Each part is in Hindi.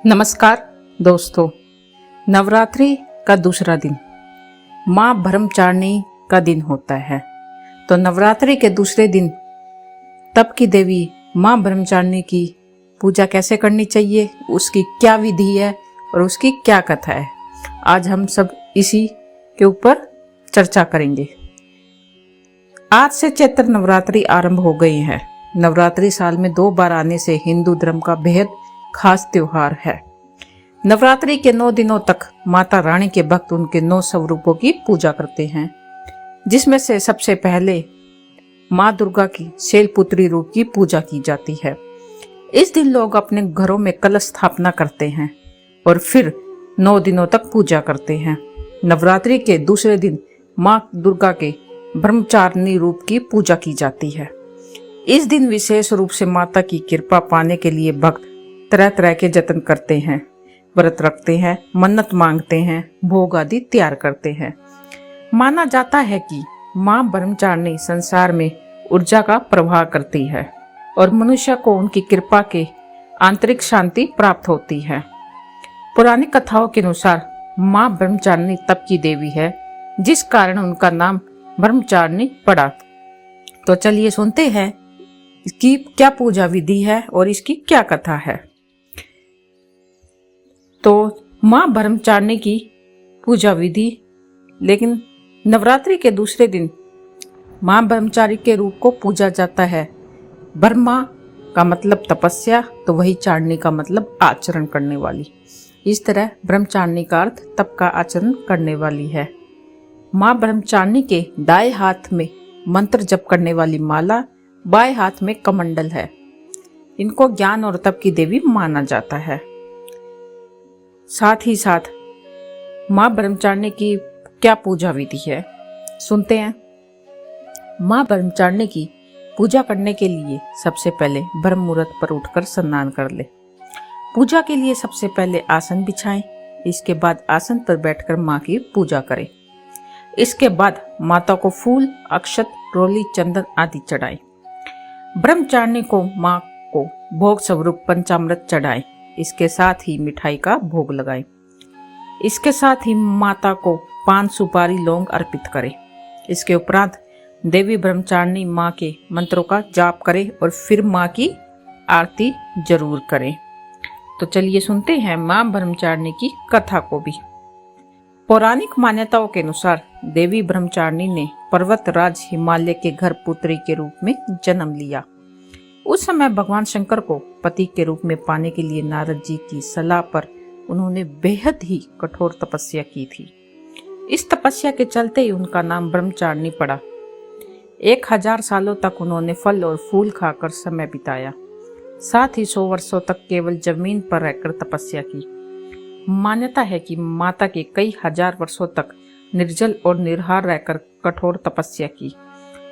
नमस्कार दोस्तों। नवरात्रि का दूसरा दिन माँ ब्रह्मचारिणी का दिन होता है। तो नवरात्रि के दूसरे दिन तप की देवी माँ ब्रह्मचारिणी की पूजा कैसे करनी चाहिए, उसकी क्या विधि है और उसकी क्या कथा है, आज हम सब इसी के ऊपर चर्चा करेंगे। आज से चैत्र नवरात्रि आरंभ हो गई है। नवरात्रि साल में 2 बार आने से हिंदू धर्म का बेहद खास त्योहार है। नवरात्रि के 9 दिनों तक माता रानी के भक्त उनके 9 स्वरूपों की पूजा करते हैं, जिसमें से सबसे पहले माँ दुर्गा की शैलपुत्री रूप की पूजा की जाती है। इस दिन लोग अपने घरों में कलश स्थापना करते हैं और फिर 9 दिनों तक पूजा करते हैं। नवरात्रि के दूसरे दिन माँ दुर्गा के ब्रह्मचारिणी रूप की पूजा की जाती है। इस दिन विशेष रूप से माता की कृपा पाने के लिए भक्त तरह तरह के जतन करते हैं, व्रत रखते हैं, मन्नत मांगते हैं, भोग आदि तैयार करते हैं। माना जाता है कि माँ ब्रह्मचारिणी संसार में ऊर्जा का प्रवाह करती है और मनुष्य को उनकी कृपा के आंतरिक शांति प्राप्त होती है। पुरानी कथाओं के अनुसार माँ ब्रह्मचारिणी तप की देवी है, जिस कारण उनका नाम ब्रह्मचारिणी पड़ा। तो चलिए सुनते हैं इसकी क्या पूजा विधि है और इसकी क्या कथा है। तो माँ ब्रह्मचारिणी की पूजा विधि। लेकिन नवरात्रि के दूसरे दिन माँ ब्रह्मचारी के रूप को पूजा जाता है। ब्रह्मा का मतलब तपस्या, तो वही चारिणी का मतलब आचरण करने वाली। इस तरह ब्रह्मचारिणी का अर्थ तप का आचरण करने वाली है। माँ ब्रह्मचारिणी के दाएं हाथ में मंत्र जप करने वाली माला, बाएं हाथ में कमंडल है। इनको ज्ञान और तप की देवी माना जाता है। साथ ही साथ माँ ब्रह्मचारिणी की क्या पूजा विधि है, सुनते हैं। माँ ब्रह्मचारिणी की पूजा करने के लिए सबसे पहले ब्रह्म मुहूर्त पर उठकर स्नान कर ले। पूजा के लिए सबसे पहले आसन बिछाएं। इसके बाद आसन पर बैठकर माँ की पूजा करें। इसके बाद माता को फूल, अक्षत, रोली, चंदन आदि चढ़ाएं। ब्रह्मचारिणी को माँ को भोग स्वरूप पंचामृत चढ़ाएं। इसके साथ ही मिठाई का भोग लगाएं। इसके साथ ही माता को पान, सुपारी, लौंग अर्पित करें। इसके उपरांत देवी ब्रह्मचारिणी माँ के मंत्रों का जाप करें और फिर माँ की आरती जरूर करें। तो चलिए सुनते हैं माँ ब्रह्मचारिणी की कथा को भी। पौराणिक मान्यताओं के अनुसार देवी ब्रह्मचारिणी ने पर्वतराज हिमालय के घर पुत्री के रूप में जन्म लिया। उस समय भगवान शंकर को पति के रूप में पाने के लिए नारद जी की सलाह पर उन्होंने बेहद ही कठोर तपस्या की थी। इस तपस्या के चलते ही उनका नाम ब्रह्मचारिणी पड़ा। 1000 सालों तक उन्होंने फल और फूल खाकर समय बिताया। साथ ही 100 वर्षों तक केवल जमीन पर रहकर तपस्या की। मान्यता है कि माता के कई हजार वर्षों तक निर्जल और निराहार रहकर कठोर तपस्या की।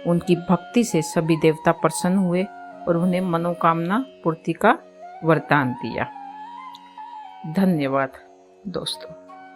उनकी भक्ति से सभी देवता प्रसन्न हुए और उन्हें मनोकामना पूर्ति का वरदान दिया। धन्यवाद दोस्तों।